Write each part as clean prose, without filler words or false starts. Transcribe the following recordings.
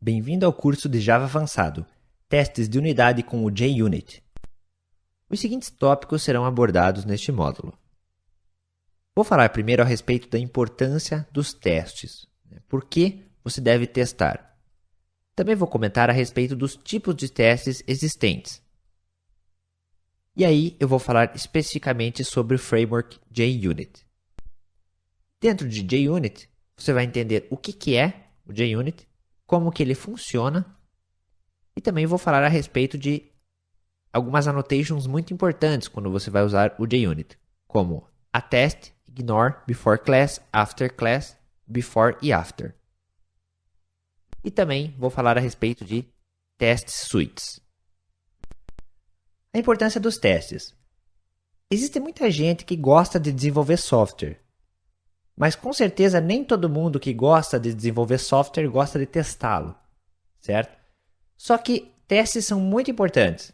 Bem-vindo ao curso de Java Avançado, testes de unidade com o JUnit. Os seguintes tópicos serão abordados neste módulo. Vou falar primeiro a respeito da importância dos testes. Por que você deve testar? Também vou comentar a respeito dos tipos de testes existentes. E aí eu vou falar especificamente sobre o framework JUnit. Dentro de JUnit, você vai entender o que é o JUnit, como que ele funciona, e também vou falar a respeito de algumas annotations muito importantes quando você vai usar o JUnit, como attest, ignore, before class, before e after. E também vou falar a respeito de test suites. A importância dos testes. Existe muita gente que gosta de desenvolver software, mas com certeza nem todo mundo que gosta de desenvolver software gosta de testá-lo, certo? Só que testes são muito importantes.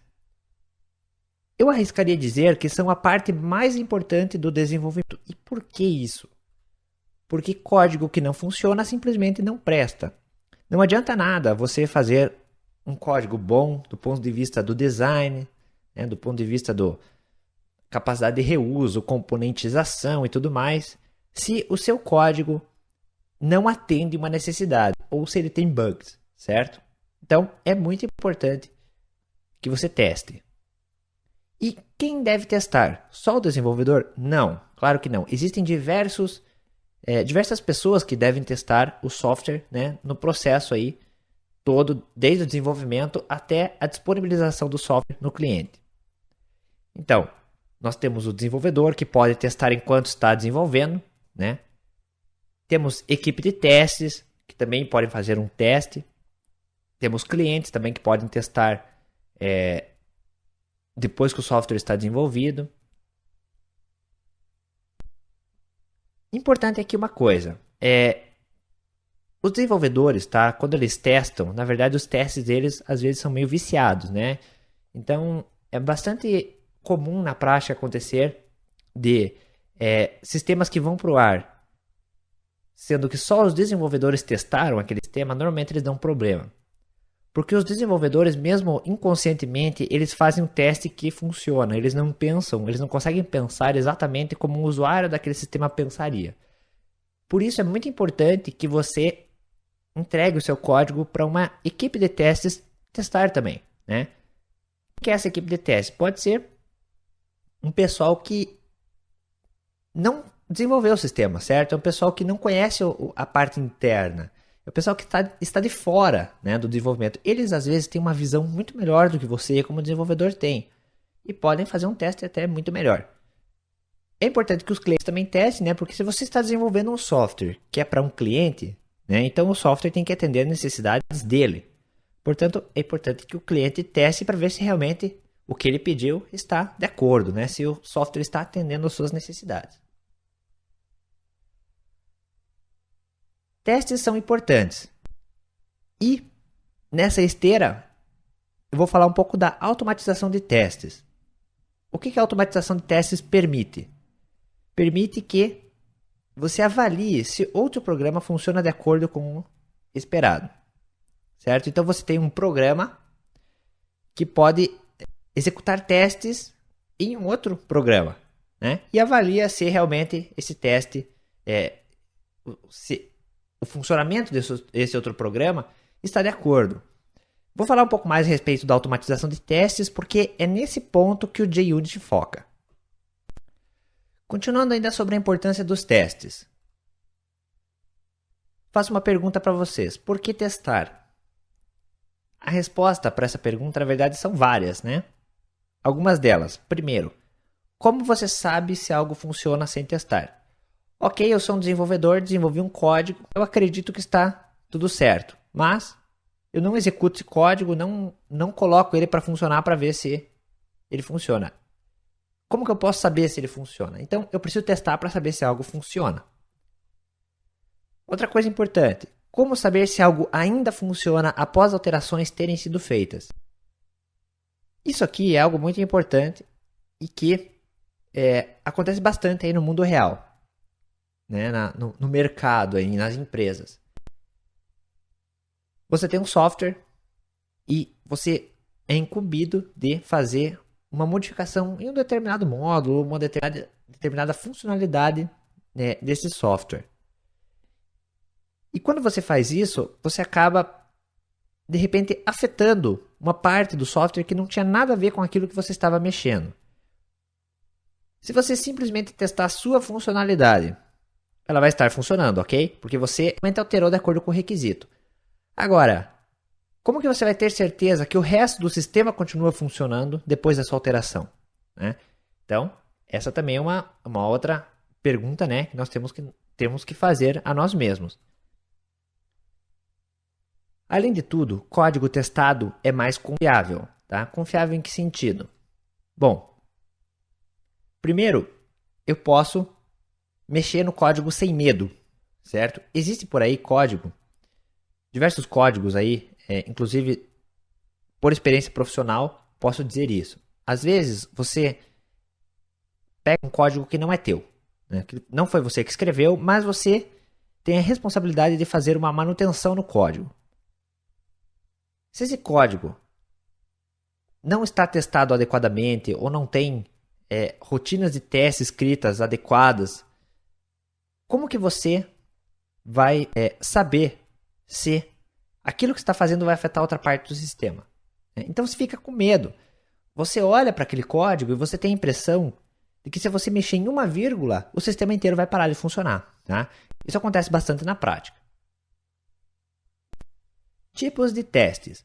Eu arriscaria dizer que são a parte mais importante do desenvolvimento. E por que isso? Porque código que não funciona simplesmente não presta. Não adianta nada você fazer um código bom do ponto de vista do design, do ponto de vista da capacidade de reuso, componentização e tudo mais, se o seu código não atende uma necessidade ou se ele tem bugs, certo? Então, é muito importante que você teste. E quem deve testar? Só o desenvolvedor? Não, claro que não. Existem diversas pessoas que devem testar o software, no processo aí todo, desde o desenvolvimento até a disponibilização do software no cliente. Então, nós temos o desenvolvedor que pode testar enquanto está desenvolvendo, Temos equipe de testes que também podem fazer um teste. Temos clientes também que podem testar depois que o software está desenvolvido. Importante aqui uma coisa. Os desenvolvedores, quando eles testam, na verdade os testes deles às vezes são meio viciados, Então, é bastante comum na prática acontecer de sistemas que vão para o ar, sendo que só os desenvolvedores testaram aquele sistema, normalmente eles dão problema. Porque os desenvolvedores, mesmo inconscientemente, eles fazem um teste que funciona. Eles não pensam, eles não conseguem pensar exatamente como um usuário daquele sistema pensaria. Por isso é muito importante que você entregue o seu código para uma equipe de testes testar também, O que é essa equipe de testes? Pode ser um pessoal que não desenvolveu o sistema, certo? É um pessoal que não conhece a parte interna. É o pessoal que está de fora do desenvolvimento. Eles, às vezes, têm uma visão muito melhor do que você, como desenvolvedor, tem. E podem fazer um teste até muito melhor. É importante que os clientes também testem, porque se você está desenvolvendo um software que é para um cliente, então o software tem que atender as necessidades dele. Portanto, é importante que o cliente teste para ver se realmente o que ele pediu está de acordo, se o software está atendendo às suas necessidades. Testes são importantes. E nessa esteira, eu vou falar um pouco da automatização de testes. O que a automatização de testes permite? Permite que você avalie se outro programa funciona de acordo com o esperado. Certo? Então você tem um programa que pode executar testes em um outro programa. E avalia se realmente esse teste o funcionamento desse outro programa está de acordo. Vou falar um pouco mais a respeito da automatização de testes, porque é nesse ponto que o JUnit foca. Continuando ainda sobre a importância dos testes. Faço uma pergunta para vocês. Por que testar? A resposta para essa pergunta, na verdade, são várias, Algumas delas. Primeiro, como você sabe se algo funciona sem testar? Ok, eu sou um desenvolvedor, desenvolvi um código, eu acredito que está tudo certo, mas eu não executo esse código, não coloco ele para funcionar para ver se ele funciona. Como que eu posso saber se ele funciona? Então, eu preciso testar para saber se algo funciona. Outra coisa importante, como saber se algo ainda funciona após alterações terem sido feitas? Isso aqui é algo muito importante e que acontece bastante aí no mundo real. No mercado, aí, nas empresas. você tem um software e você é incumbido de fazer uma modificação em um determinado módulo, uma determinada funcionalidade, né, desse software. E quando você faz isso, você acaba, de repente, afetando uma parte do software que não tinha nada a ver com aquilo que você estava mexendo. Se você simplesmente testar a sua funcionalidade, ela vai estar funcionando, ok? Porque você realmente alterou de acordo com o requisito. Agora, como que você vai ter certeza que o resto do sistema continua funcionando depois da sua alteração, né? Então, essa também é uma outra pergunta, né, que nós temos que fazer a nós mesmos. Além de tudo, código testado é mais confiável, tá? Confiável em que sentido? Bom, primeiro, eu posso mexer no código sem medo, certo? Existe por aí diversos códigos aí, inclusive por experiência profissional, posso dizer isso. Às vezes, você pega um código que não é teu, né? Que não foi você que escreveu, mas você tem a responsabilidade de fazer uma manutenção no código. Se esse código não está testado adequadamente ou não tem rotinas de teste escritas adequadas, como que você vai saber se aquilo que está fazendo vai afetar outra parte do sistema? Então você fica com medo. Você olha para aquele código e você tem a impressão de que se você mexer em uma vírgula, o sistema inteiro vai parar de funcionar, tá? Isso acontece bastante na prática. Tipos de testes.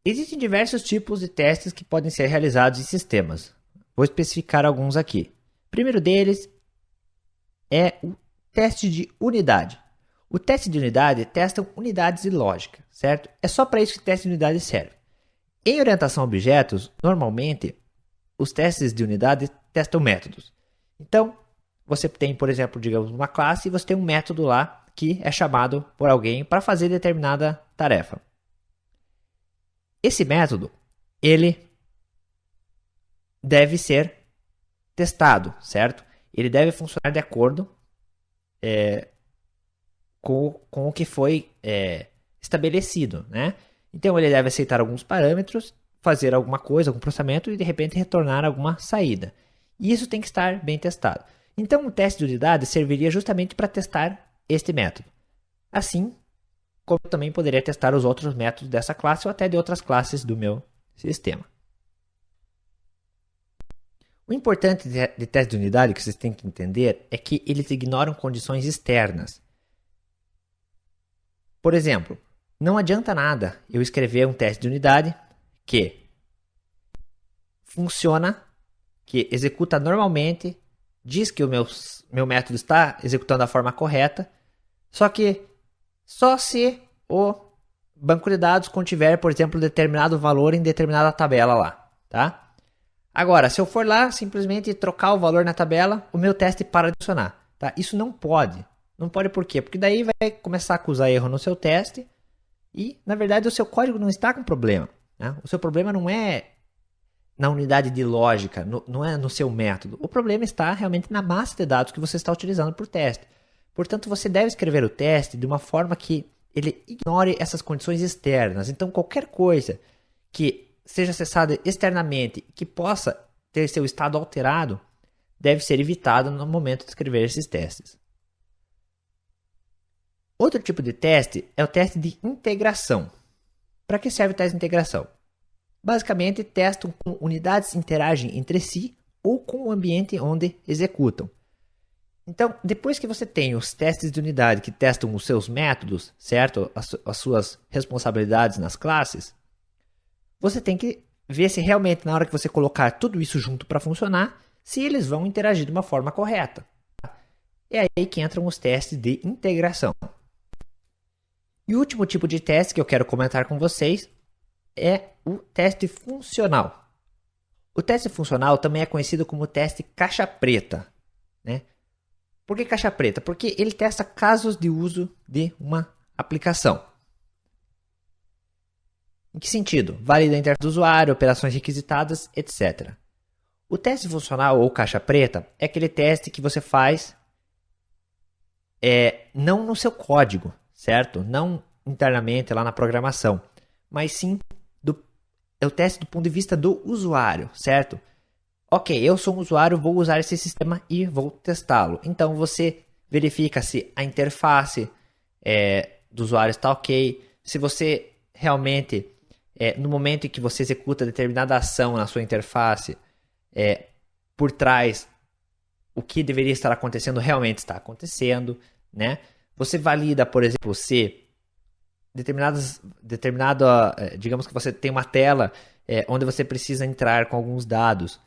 Existem diversos tipos de testes que podem ser realizados em sistemas. Vou especificar alguns aqui. O primeiro deles é o teste de unidade. O teste de unidade testa unidades de lógica, certo? É só para isso que o teste de unidade serve. Em orientação a objetos, normalmente, os testes de unidade testam métodos. Então, você tem, por exemplo, digamos, uma classe e você tem um método lá que é chamado por alguém para fazer determinada tarefa. Esse método, ele deve ser testado, certo? Ele deve funcionar de acordo com o que foi estabelecido, né? Então, ele deve aceitar alguns parâmetros, fazer alguma coisa, algum processamento e, de repente, retornar alguma saída. E isso tem que estar bem testado. Então, o teste de unidade serviria justamente para testar este método. Assim, como eu também poderia testar os outros métodos dessa classe ou até de outras classes do meu sistema. O importante de teste de unidade que vocês têm que entender é que eles ignoram condições externas. Por exemplo, não adianta nada eu escrever um teste de unidade que funciona, que executa normalmente, diz que o meu método está executando da forma correta, só que só se o banco de dados contiver, por exemplo, determinado valor em determinada tabela lá, tá? Agora, se eu for lá simplesmente trocar o valor na tabela, o meu teste para de funcionar, tá? Isso não pode. Não pode por quê? Porque daí vai começar a acusar erro no seu teste e, na verdade, o seu código não está com problema, né? O seu problema não é na unidade de lógica, não é no seu método. O problema está realmente na massa de dados que você está utilizando para o teste. Portanto, você deve escrever o teste de uma forma que ele ignore essas condições externas. Então, qualquer coisa que seja acessada externamente, que possa ter seu estado alterado, deve ser evitado no momento de escrever esses testes. Outro tipo de teste é o teste de integração. Para que serve o teste de integração? Basicamente, testam como unidades interagem entre si ou com o ambiente onde executam. Então, depois que você tem os testes de unidade que testam os seus métodos, certo? As suas responsabilidades nas classes, você tem que ver se realmente na hora que você colocar tudo isso junto para funcionar, se eles vão interagir de uma forma correta. É aí que entram os testes de integração. E o último tipo de teste que eu quero comentar com vocês é o teste funcional. O teste funcional também é conhecido como teste caixa preta, né? Por que caixa preta? Porque ele testa casos de uso de uma aplicação. Em que sentido? Valida a interface do usuário, operações requisitadas, etc. O teste funcional ou caixa preta é aquele teste que você faz não no seu código, certo? Não internamente lá na programação, mas sim é o teste do ponto de vista do usuário, certo? Ok, eu sou um usuário, vou usar esse sistema e vou testá-lo. Então você verifica se a interface do usuário está ok, se você realmente, no momento em que você executa determinada ação na sua interface, por trás, o que deveria estar acontecendo realmente está acontecendo, né? Você valida, por exemplo, se digamos que você tem uma tela onde você precisa entrar com alguns dados.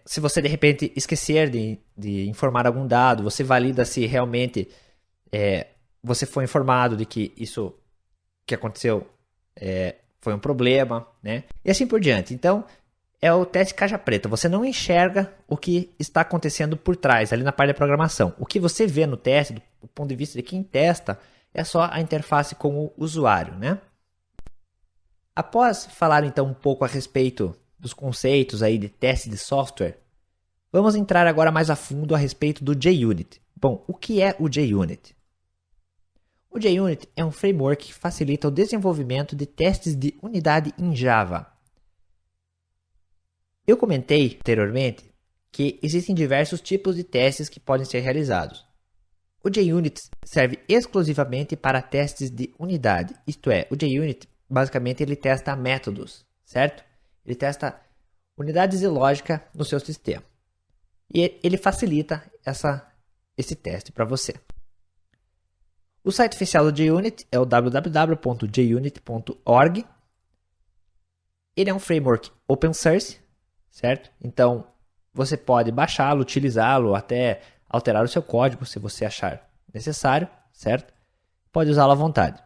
Se você de repente esquecer de informar algum dado, você valida se realmente você foi informado de que isso que aconteceu foi um problema, né? E assim por diante. Então, é o teste caixa preta. Você não enxerga o que está acontecendo por trás, ali na parte da programação. O que você vê no teste, do ponto de vista de quem testa, é só a interface com o usuário, né? Após falar então um pouco a respeito dos conceitos aí de teste de software, vamos entrar agora mais a fundo a respeito do JUnit. Bom, o que é o JUnit? O JUnit é um framework que facilita o desenvolvimento de testes de unidade em Java. Eu comentei anteriormente que existem diversos tipos de testes que podem ser realizados. O JUnit serve exclusivamente para testes de unidade, isto é, o JUnit basicamente ele testa métodos, certo? Ele testa unidades de lógica no seu sistema. E ele facilita esse teste para você. O site oficial do JUnit é o www.junit.org. Ele é um framework open source, certo? Então, você pode baixá-lo, utilizá-lo, até alterar o seu código se você achar necessário, certo? Pode usá-lo à vontade.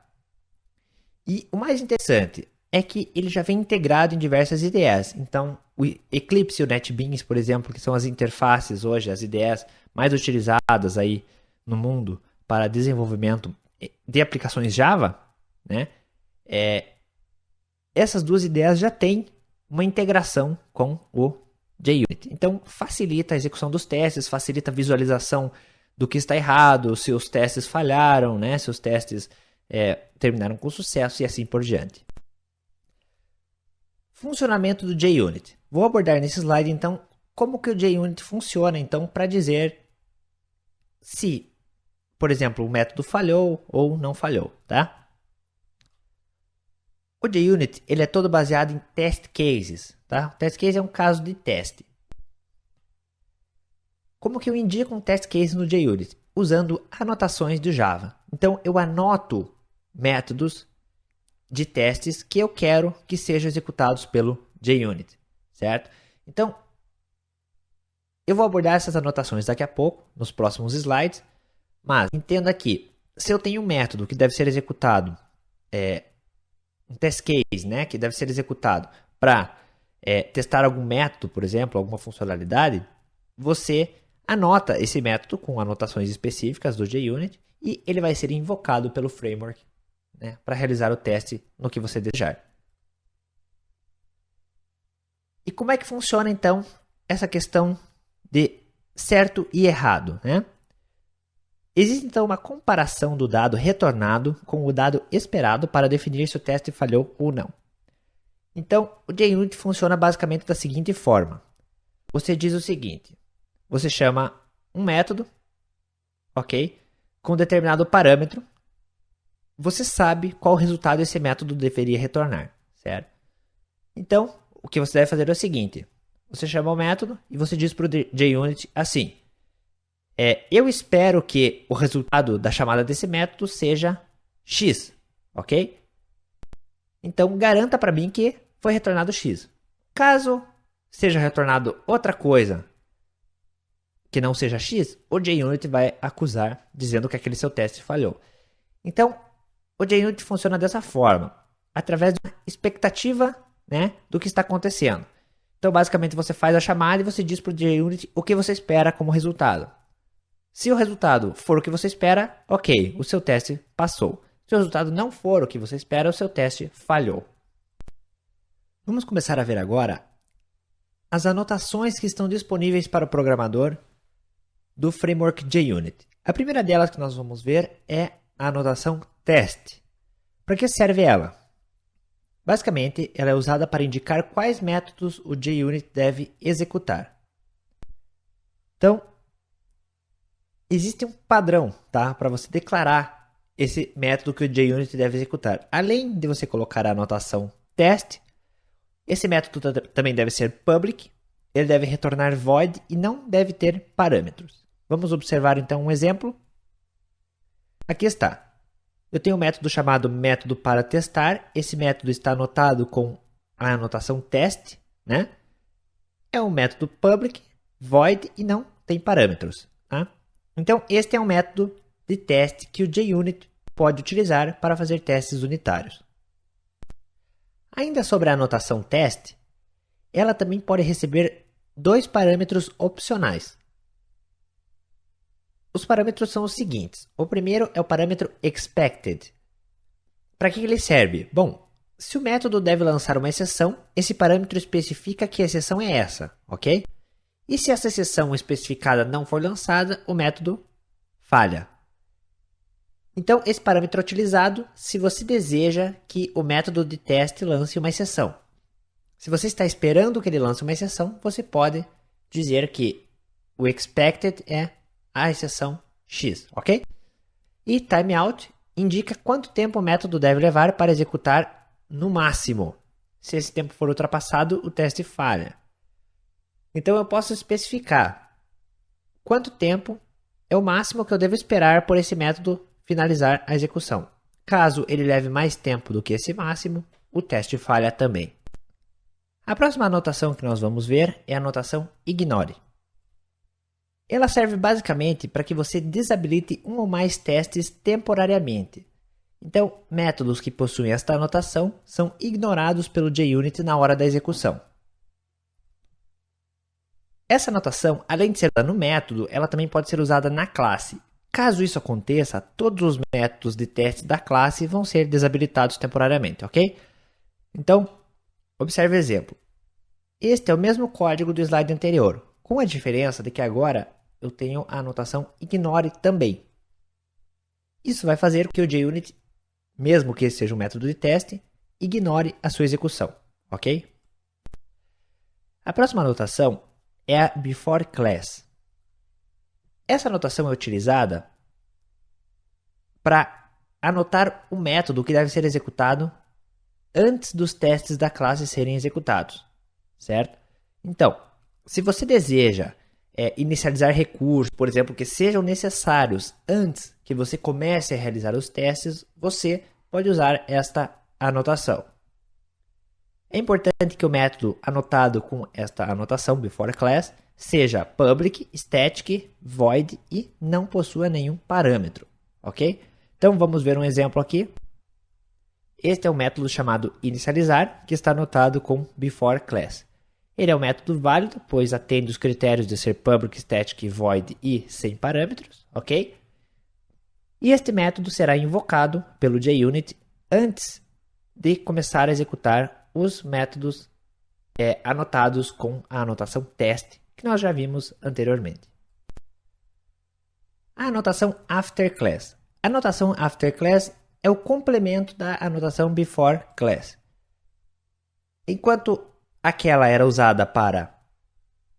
E o mais interessante é que ele já vem integrado em diversas IDEs. Então, o Eclipse e o NetBeans, por exemplo, que são as interfaces hoje, as IDEs mais utilizadas aí no mundo para desenvolvimento de aplicações Java, né? Essas duas IDEs já têm uma integração com o JUnit. Então, facilita a execução dos testes, facilita a visualização do que está errado, se os testes falharam, né? Se os testes terminaram com sucesso e assim por diante. Funcionamento do JUnit. Vou abordar nesse slide, então, como que o JUnit funciona, então, para dizer se, por exemplo, o método falhou ou não falhou, tá? O JUnit ele é todo baseado em test cases, tá? O test case é um caso de teste. Como que eu indico um test case no JUnit? Usando anotações do Java. Então, eu anoto métodos de testes que eu quero que sejam executados pelo JUnit, certo? Então, eu vou abordar essas anotações daqui a pouco, nos próximos slides, mas entenda que se eu tenho um método que deve ser executado, um test case, né, que deve ser executado para testar algum método, por exemplo, alguma funcionalidade, você anota esse método com anotações específicas do JUnit e ele vai ser invocado pelo framework, né, para realizar o teste no que você desejar. E como é que funciona então essa questão de certo e errado, né? Existe então uma comparação do dado retornado com o dado esperado para definir se o teste falhou ou não. Então, o JUnit funciona basicamente da seguinte forma. Você diz o seguinte: você chama um método, ok, com determinado parâmetro. Você sabe qual resultado esse método deveria retornar, certo? Então, o que você deve fazer é o seguinte: você chama o método e você diz para o JUnit assim: eu espero que o resultado da chamada desse método seja X, ok? Então, garanta para mim que foi retornado X. Caso seja retornado outra coisa que não seja X, o JUnit vai acusar dizendo que aquele seu teste falhou. Então, o JUnit funciona dessa forma, através de uma expectativa, né, do que está acontecendo. Então, basicamente, você faz a chamada e você diz para o JUnit o que você espera como resultado. Se o resultado for o que você espera, ok, o seu teste passou. Se o resultado não for o que você espera, o seu teste falhou. Vamos começar a ver agora as anotações que estão disponíveis para o programador do framework JUnit. A primeira delas que nós vamos ver é a anotação test. Para que serve ela? Basicamente, ela é usada para indicar quais métodos o JUnit deve executar. Então, existe um padrão, tá, para você declarar esse método que o JUnit deve executar. Além de você colocar a anotação test, esse método também deve ser public, ele deve retornar void e não deve ter parâmetros. Vamos observar então um exemplo. Aqui está. Eu tenho um método chamado método para testar. Esse método está anotado com a anotação test, né? É um método public, void e não tem parâmetros. Tá? Então, este é um método de teste que o JUnit pode utilizar para fazer testes unitários. Ainda sobre a anotação test, ela também pode receber dois parâmetros opcionais. Os parâmetros são os seguintes. O primeiro é o parâmetro expected. Para que ele serve? Bom, se o método deve lançar uma exceção, esse parâmetro especifica que a exceção é essa, ok? E se essa exceção especificada não for lançada, o método falha. Então, esse parâmetro é utilizado se você deseja que o método de teste lance uma exceção. Se você está esperando que ele lance uma exceção, você pode dizer que o expected é a exceção X, ok? E timeout indica quanto tempo o método deve levar para executar no máximo. Se esse tempo for ultrapassado, o teste falha. Então eu posso especificar quanto tempo é o máximo que eu devo esperar por esse método finalizar a execução. Caso ele leve mais tempo do que esse máximo, o teste falha também. A próxima anotação que nós vamos ver é a anotação ignore. Ela serve basicamente para que você desabilite um ou mais testes temporariamente. Então, métodos que possuem esta anotação são ignorados pelo JUnit na hora da execução. Essa anotação, além de ser usada no método, ela também pode ser usada na classe. Caso isso aconteça, todos os métodos de teste da classe vão ser desabilitados temporariamente, ok? Então, observe o exemplo. Este é o mesmo código do slide anterior, com a diferença de que agora eu tenho a anotação ignore também. Isso vai fazer com que o JUnit, mesmo que esse seja um método de teste, ignore a sua execução, ok? A próxima anotação é a before class. Essa anotação é utilizada para anotar o método que deve ser executado antes dos testes da classe serem executados, certo? Então, se você deseja inicializar recursos, por exemplo, que sejam necessários antes que você comece a realizar os testes, você pode usar esta anotação. É importante que o método anotado com esta anotação before class seja public, static, void e não possua nenhum parâmetro, ok? Então vamos ver um exemplo aqui. Este é um método chamado inicializar, que está anotado com before class. Ele é um método válido, pois atende os critérios de ser public, static, void e sem parâmetros, ok? E este método será invocado pelo JUnit antes de começar a executar os métodos anotados com a anotação test, que nós já vimos anteriormente. A anotação after class. A anotação after class é o complemento da anotação before class. Enquanto aquela era usada para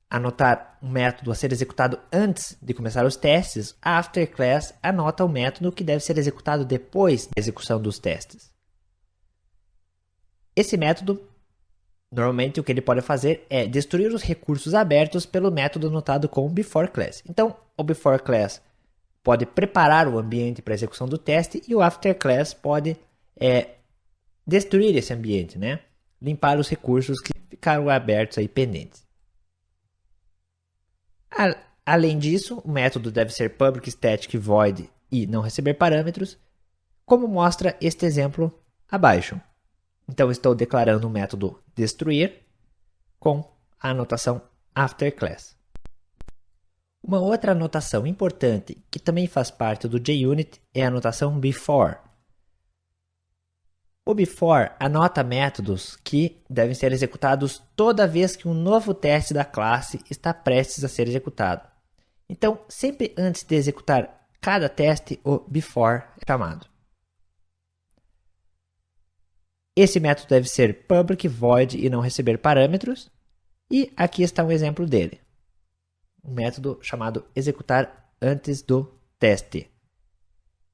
anotar um método a ser executado antes de começar os testes, a after class anota o método que deve ser executado depois da execução dos testes. Esse método, normalmente o que ele pode fazer é destruir os recursos abertos pelo método anotado com before class. Então, o before class pode preparar o ambiente para a execução do teste e o after class pode destruir esse ambiente, né? Limpar os recursos que ficaram abertos aí pendentes. Além disso, o método deve ser public, static, void e não receber parâmetros, como mostra este exemplo abaixo. Então, estou declarando o método destruir com a anotação after class. Uma outra anotação importante que também faz parte do JUnit é a anotação before. O before anota métodos que devem ser executados toda vez que um novo teste da classe está prestes a ser executado. Então, sempre antes de executar cada teste, o before é chamado. Esse método deve ser public void e não receber parâmetros. E aqui está um exemplo dele. Um método chamado executar antes do teste.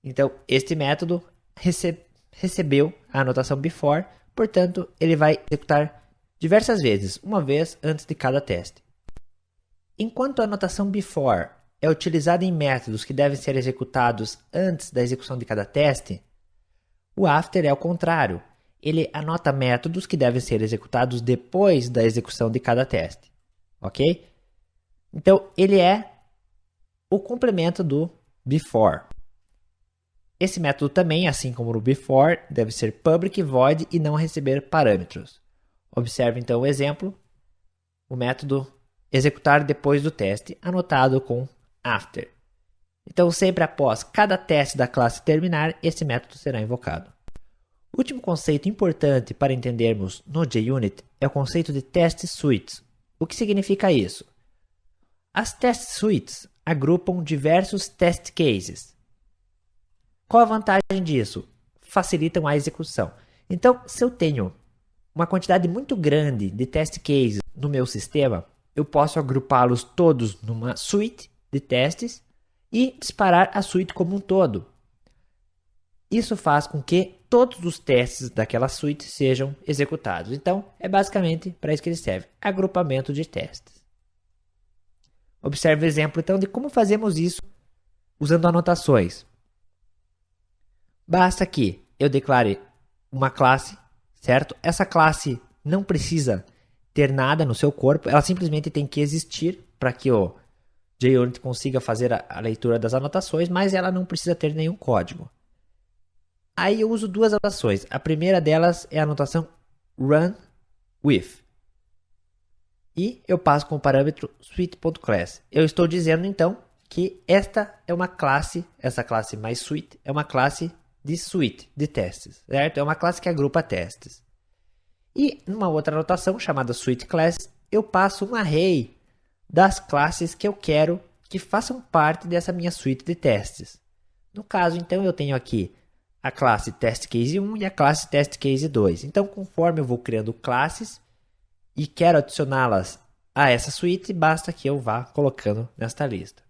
Então, este método recebeu a anotação before, portanto, ele vai executar diversas vezes, uma vez antes de cada teste. Enquanto a anotação before é utilizada em métodos que devem ser executados antes da execução de cada teste, o after é o contrário. Ele anota métodos que devem ser executados depois da execução de cada teste. Ok? Então, ele é o complemento do before. Esse método também, assim como o before, deve ser public void e não receber parâmetros. Observe então o exemplo, o método executar depois do teste, anotado com after. Então, sempre após cada teste da classe terminar, esse método será invocado. O último conceito importante para entendermos no JUnit é o conceito de test suites. O que significa isso? As test suites agrupam diversos test cases. Qual a vantagem disso? Facilitam a execução. Então, se eu tenho uma quantidade muito grande de test cases no meu sistema, eu posso agrupá-los todos numa suite de testes e disparar a suite como um todo. Isso faz com que todos os testes daquela suite sejam executados. Então, é basicamente para isso que ele serve, agrupamento de testes. Observe o exemplo, então, de como fazemos isso usando anotações. Basta que eu declare uma classe, certo? Essa classe não precisa ter nada no seu corpo, ela simplesmente tem que existir para que o JUnit consiga fazer a leitura das anotações, mas ela não precisa ter nenhum código. Aí eu uso duas anotações. A primeira delas é a anotação run with. E eu passo com o parâmetro suite.class. Eu estou dizendo então que esta é uma classe, essa classe mais suite, é uma classe de suite, de testes, certo? É uma classe que agrupa testes. E numa outra anotação chamada suite_class, eu passo um array das classes que eu quero que façam parte dessa minha suite de testes. No caso, então, eu tenho aqui a classe testCase1 e a classe testCase2. Então, conforme eu vou criando classes e quero adicioná-las a essa suite, basta que eu vá colocando nesta lista.